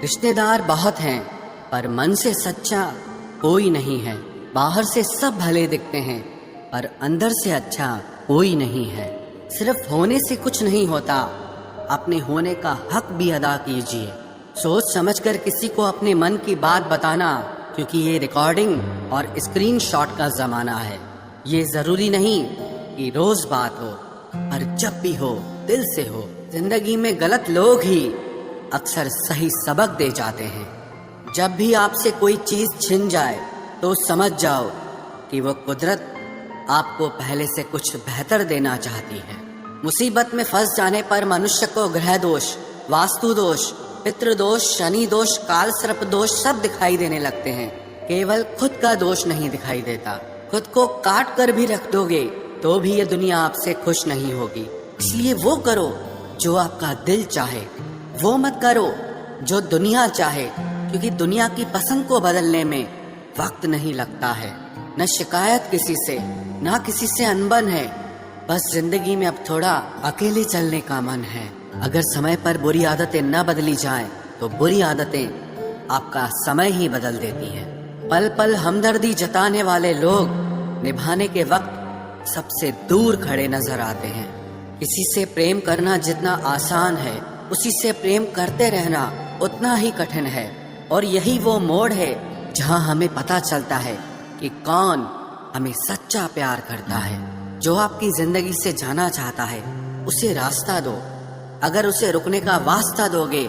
रिश्तेदार बहुत हैं पर मन से सच्चा कोई नहीं है। बाहर से सब भले दिखते हैं पर अंदर से अच्छा कोई नहीं है। सिर्फ होने से कुछ नहीं होता, अपने होने का हक भी अदा कीजिए। सोच समझकर किसी को अपने मन की बात बताना, क्योंकि ये रिकॉर्डिंग और स्क्रीनशॉट का जमाना है। ये जरूरी नहीं कि रोज बात हो, पर जब भी हो दिल से हो। जिंदगी में गलत लोग ही अक्सर सही सबक दे जाते हैं। जब भी आपसे कोई चीज छिन जाए तो समझ जाओ कि वो कुदरत आपको पहले से कुछ बेहतर देना चाहती है। मुसीबत में फंस जाने पर मनुष्य को ग्रह दोष, वास्तु दोष, पितृ दोष, शनि दोष, काल सर्प दोष सब दिखाई देने लगते हैं। केवल खुद का दोष नहीं दिखाई देता। खुद को काट कर भी रख दोगे तो भी ये दुनिया आपसे खुश नहीं होगी। इसलिए वो करो जो आपका दिल चाहे, वो मत करो जो दुनिया चाहे, क्योंकि दुनिया की पसंद को बदलने में वक्त नहीं लगता है। न शिकायत किसी से, ना किसी से अनबन है। बस जिंदगी में अब थोड़ा अकेले चलने का मन है। अगर समय पर बुरी आदतें न बदली जाएं, तो बुरी आदतें आपका समय ही बदल देती हैं। पल पल हमदर्दी जताने वाले लोग निभाने के वक्त सबसे दूर खड़े नजर आते हैं। किसी से प्रेम करना जितना आसान है, उसी से प्रेम करते रहना उतना ही कठिन है। और यही वो मोड़ है जहां हमें पता चलता है कि कौन हमें सच्चा प्यार करता है। जो आपकी जिंदगी से जाना चाहता है उसे रास्ता दो। अगर उसे रुकने का वास्ता दोगे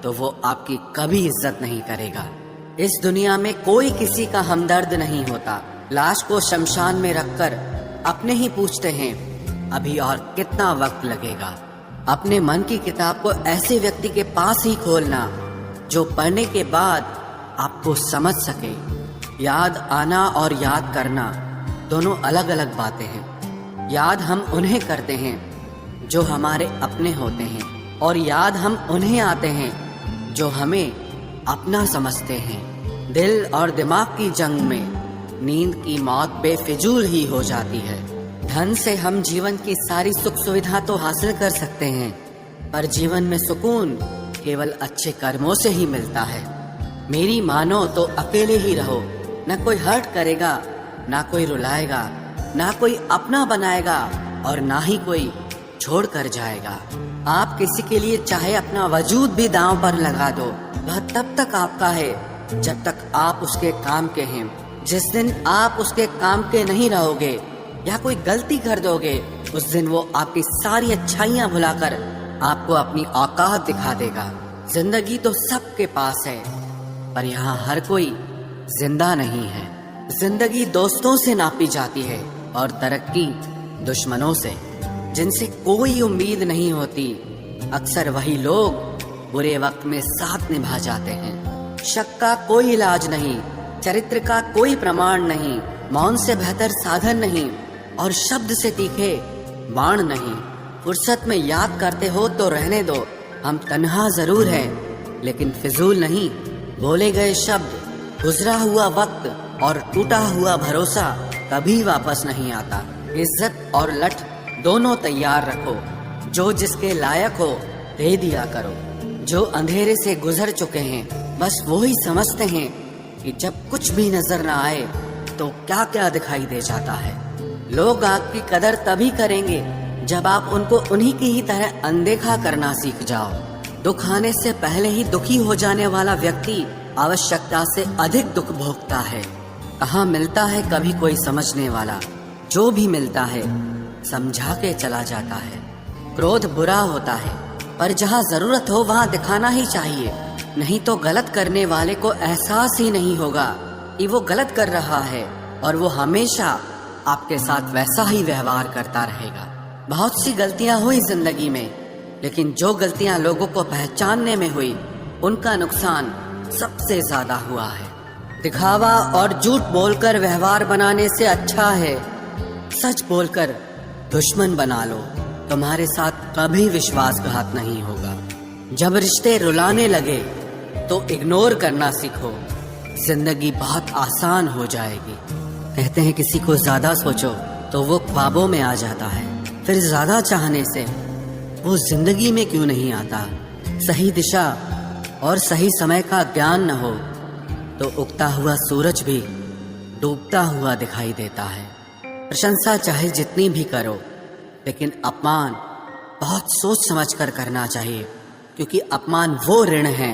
तो वो आपकी कभी इज्जत नहीं करेगा। इस दुनिया में कोई किसी का हमदर्द नहीं होता। लाश को शमशान में रखकर अपने ही पूछते हैं अभी और कितना वक्त लगेगा। अपने मन की किताब को ऐसे व्यक्ति के पास ही खोलना जो पढ़ने के बाद आपको समझ सके। याद आना और याद करना दोनों अलग अलग बातें हैं। याद हम उन्हें करते हैं जो हमारे अपने होते हैं, और याद हम उन्हें आते हैं जो हमें अपना समझते हैं। दिल और दिमाग की जंग में नींद की मौत बेफिजूल ही हो जाती है। धन से हम जीवन की सारी सुख सुविधा तो हासिल कर सकते हैं, पर जीवन में सुकून केवल अच्छे कर्मों से ही मिलता है। मेरी मानो तो अकेले ही रहो। न कोई हर्ट करेगा, ना कोई रुलाएगा, ना कोई अपना बनाएगा, और ना ही कोई छोड़ कर जाएगा। आप किसी के लिए चाहे अपना वजूद भी दांव पर लगा दो, वह तब तक आपका है जब तक आप उसके काम के हैं। जिस दिन आप उसके काम के नहीं रहोगे या कोई गलती कर दोगे, उस दिन वो आपकी सारी अच्छाइयाँ भुलाकर आपको अपनी औकात दिखा देगा। जिंदगी तो सबके पास है, पर यहाँ हर कोई जिंदा नहीं है। जिंदगी दोस्तों से नापी जाती है और तरक्की दुश्मनों से। जिनसे कोई उम्मीद नहीं होती, अक्सर वही लोग बुरे वक्त में साथ निभा जाते हैं। शक का कोई इलाज नहीं, चरित्र का कोई प्रमाण नहीं, मौन से बेहतर साधन नहीं, और शब्द से तीखे बाण नहीं। फुर्सत में याद करते हो तो रहने दो, हम तन्हा जरूर हैं लेकिन फिजूल नहीं। बोले गए शब्द, गुजरा हुआ वक्त और टूटा हुआ भरोसा कभी वापस नहीं आता। इज्जत और लठ दोनों तैयार रखो। जो जिसके लायक हो दे दिया करो। जो अंधेरे से गुजर चुके हैं बस वो ही समझते हैं कि जब कुछ भी नजर ना आए तो क्या क्या दिखाई दे जाता है। लोग आपकी कदर तभी करेंगे जब आप उनको उन्हीं की ही तरह अनदेखा करना सीख जाओ। दुख आने से पहले ही दुखी हो जाने वाला व्यक्ति आवश्यकता से अधिक दुख भोगता है। कहाँ मिलता है कभी कोई समझने वाला, जो भी मिलता है समझा के चला जाता है। क्रोध बुरा होता है, पर जहाँ जरूरत हो वहाँ दिखाना ही चाहिए, नहीं तो गलत करने वाले को एहसास ही नहीं होगा कि वो गलत कर रहा है, और वो हमेशा आपके साथ वैसा ही व्यवहार करता रहेगा। बहुत सी गलतियां हुई जिंदगी में, लेकिन जो गलतियां लोगों को पहचानने में हुई उनका नुकसान सबसे ज्यादा हुआ है। दिखावा और झूठ बोलकर व्यवहार बनाने से अच्छा है सच बोलकर दुश्मन बना लो। तुम्हारे साथ कभी विश्वासघात नहीं होगा। जब रिश्ते रुलाने लगे तो इग्नोर करना सीखो, जिंदगी बहुत आसान हो जाएगी। कहते हैं किसी को ज्यादा सोचो तो वो ख्वाबों में आ जाता है, फिर ज्यादा चाहने से वो जिंदगी में क्यों नहीं आता। सही दिशा और सही समय का ज्ञान न हो तो उगता हुआ सूरज भी डूबता हुआ दिखाई देता है। प्रशंसा चाहे जितनी भी करो, लेकिन अपमान बहुत सोच समझ कर करना चाहिए, क्योंकि अपमान वो ऋण है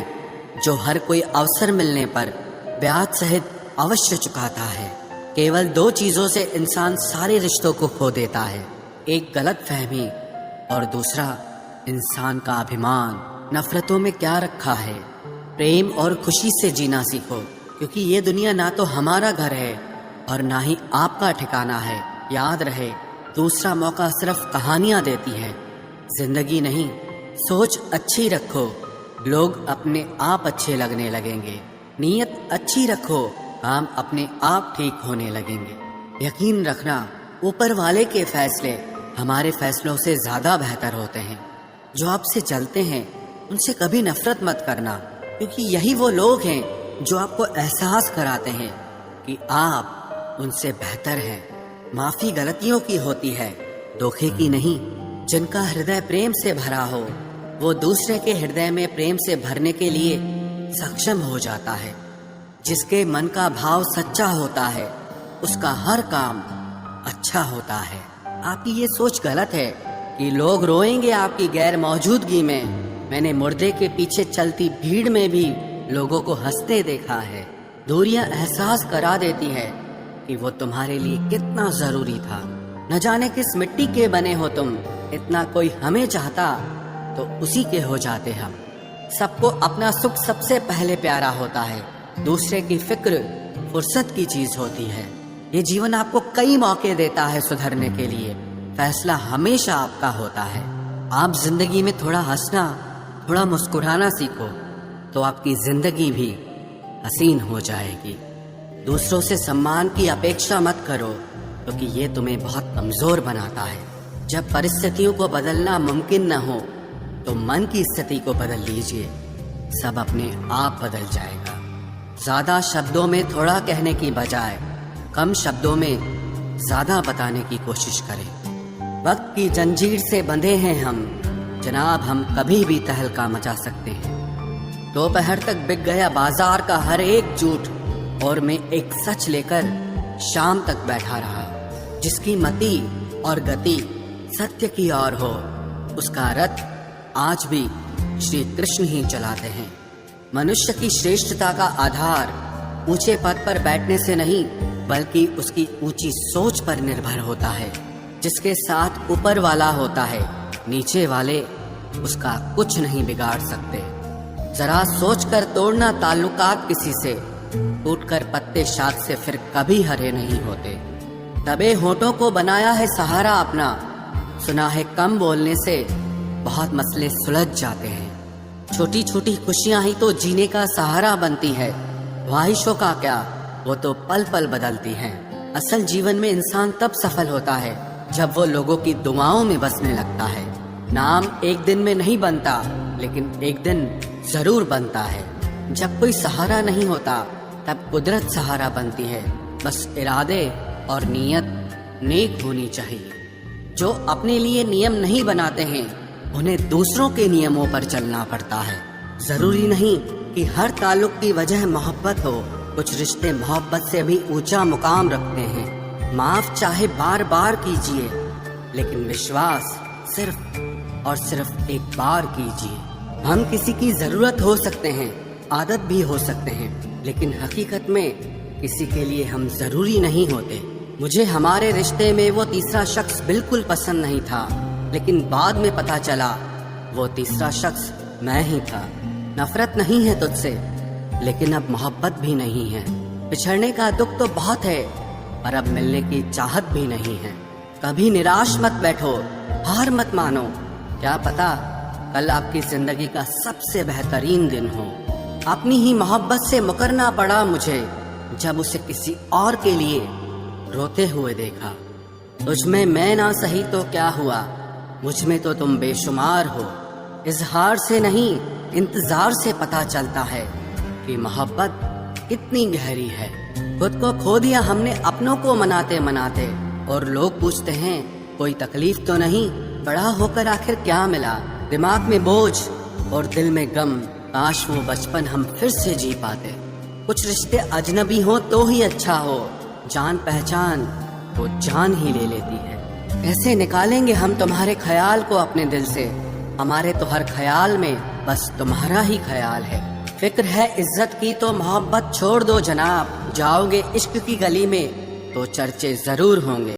जो हर कोई अवसर मिलने पर ब्याज सहित अवश्य चुकाता है। केवल दो चीजों से इंसान सारे रिश्तों को खो देता है, एक गलत फहमी और दूसरा इंसान का अभिमान। नफरतों में क्या रखा है? प्रेम और खुशी से जीना सीखो, क्योंकि ये दुनिया ना तो हमारा घर है और ना ही आपका ठिकाना है। याद रहे, दूसरा मौका सिर्फ कहानियां देती है, जिंदगी नहीं। सोच अच्छी रखो, लोग अपने आप अच्छे लगने लगेंगे। नीयत अच्छी रखो, काम अपने आप ठीक होने लगेंगे। यकीन रखना, ऊपर वाले के फैसले हमारे फैसलों से ज्यादा बेहतर होते हैं। जो आपसे जलते हैं उनसे कभी नफरत मत करना, क्योंकि यही वो लोग हैं जो आपको एहसास कराते हैं कि आप उनसे बेहतर हैं। माफी गलतियों की होती है, धोखे की नहीं। जिनका हृदय प्रेम से भरा हो वो दूसरे के हृदय में प्रेम से भरने के लिए सक्षम हो जाता है। जिसके मन का भाव सच्चा होता है उसका हर काम अच्छा होता है। आपकी ये सोच गलत है कि लोग रोएंगे आपकी गैर मौजूदगी में। मैंने मुर्दे के पीछे चलती भीड़ में भी लोगों को हंसते देखा है। दूरियां एहसास करा देती है कि वो तुम्हारे लिए कितना जरूरी था। न जाने किस मिट्टी के बने हो तुम, इतना कोई हमें चाहता तो उसी के हो जाते हम। सबको अपना सुख सबसे पहले प्यारा होता है, दूसरे की फिक्र फुर्सत की चीज होती है। ये जीवन आपको कई मौके देता है सुधरने के लिए, फैसला हमेशा आपका होता है। आप जिंदगी में थोड़ा हंसना, थोड़ा मुस्कुराना सीखो तो आपकी जिंदगी भी हसीन हो जाएगी। दूसरों से सम्मान की अपेक्षा मत करो, क्योंकि ये तुम्हें बहुत कमजोर बनाता है। जब परिस्थितियों को बदलना मुमकिन न हो तो मन की स्थिति को बदल लीजिए, सब अपने आप बदल जाएगा। ज्यादा शब्दों में थोड़ा कहने की बजाय कम शब्दों में ज्यादा बताने की कोशिश करें। वक्त की जंजीर से बंधे हैं हम जनाब, हम कभी भी तहलका मचा सकते हैं। दोपहर तक बिक गया बाजार का हर एक झूठ, और मैं एक सच लेकर शाम तक बैठा रहा। जिसकी मति और गति सत्य की ओर हो, उसका रथ आज भी श्री कृष्ण ही चलाते हैं। मनुष्य की श्रेष्ठता का आधार ऊंचे पद पर बैठने से नहीं, बल्कि उसकी ऊंची सोच पर निर्भर होता है। जिसके साथ ऊपर वाला होता है, नीचे वाले उसका कुछ नहीं बिगाड़ सकते। जरा सोचकर तोड़ना ताल्लुकात किसी से, टूटकर पत्ते शाद से फिर कभी हरे नहीं होते। दबे होठों को बनाया है सहारा अपना, सुना है कम बोलने से बहुत मसले सुलझ जाते हैं। छोटी छोटी खुशियां ही तो जीने का सहारा बनती है, ख्वाहिशों का क्या, वो तो पल पल बदलती हैं। असल जीवन में इंसान तब सफल होता है जब वो लोगों की दुआओं में बसने लगता है। नाम एक दिन में नहीं बनता, लेकिन एक दिन जरूर बनता है। जब कोई सहारा नहीं होता तब कुदरत सहारा बनती है। बस इरादे और नीयत नेक होनी चाहिए। जो अपने लिए नियम नहीं बनाते हैं उन्हें दूसरों के नियमों पर चलना पड़ता है। जरूरी नहीं कि हर ताल्लुक की वजह मोहब्बत हो, कुछ रिश्ते मोहब्बत से भी ऊंचा मुकाम रखते हैं। माफ चाहे बार बार कीजिए, लेकिन विश्वास सिर्फ और सिर्फ एक बार कीजिए। हम किसी की जरूरत हो सकते हैं, आदत भी हो सकते हैं, लेकिन हकीकत में किसी के लिए हम जरूरी नहीं होते। मुझे हमारे रिश्ते में वो तीसरा शख्स बिल्कुल पसंद नहीं था, लेकिन बाद में पता चला वो तीसरा शख्स मैं ही था। नफरत नहीं है तुझसे, लेकिन अब मोहब्बत भी नहीं है। बिछड़ने का दुख तो बहुत है, पर अब मिलने की चाहत भी नहीं है। कभी निराश मत बैठो, हार मत मानो। क्या पता कल आपकी जिंदगी का सबसे बेहतरीन दिन हो। अपनी ही मोहब्बत से मुकरना पड़ा मुझे, जब उसे किसी और के लिए रोते हुए देखा। तुझमें मैं ना सही तो क्या हुआ, मुझ में तो तुम बेशुमार हो। इजहार से नहीं, इंतजार से पता चलता है कि मोहब्बत कितनी गहरी है। खुद को खो दिया हमने अपनों को मनाते मनाते, और लोग पूछते हैं कोई तकलीफ तो नहीं। बड़ा होकर आखिर क्या मिला, दिमाग में बोझ और दिल में गम। काश वो बचपन हम फिर से जी पाते। कुछ रिश्ते अजनबी हो तो ही अच्छा हो, जान पहचान वो जान ही ले लेती है। कैसे निकालेंगे हम तुम्हारे ख्याल को अपने दिल से, हमारे तो हर ख्याल में बस तुम्हारा ही ख्याल है। फिक्र है इज्जत की तो मोहब्बत छोड़ दो जनाब, जाओगे इश्क की गली में तो चर्चे जरूर होंगे।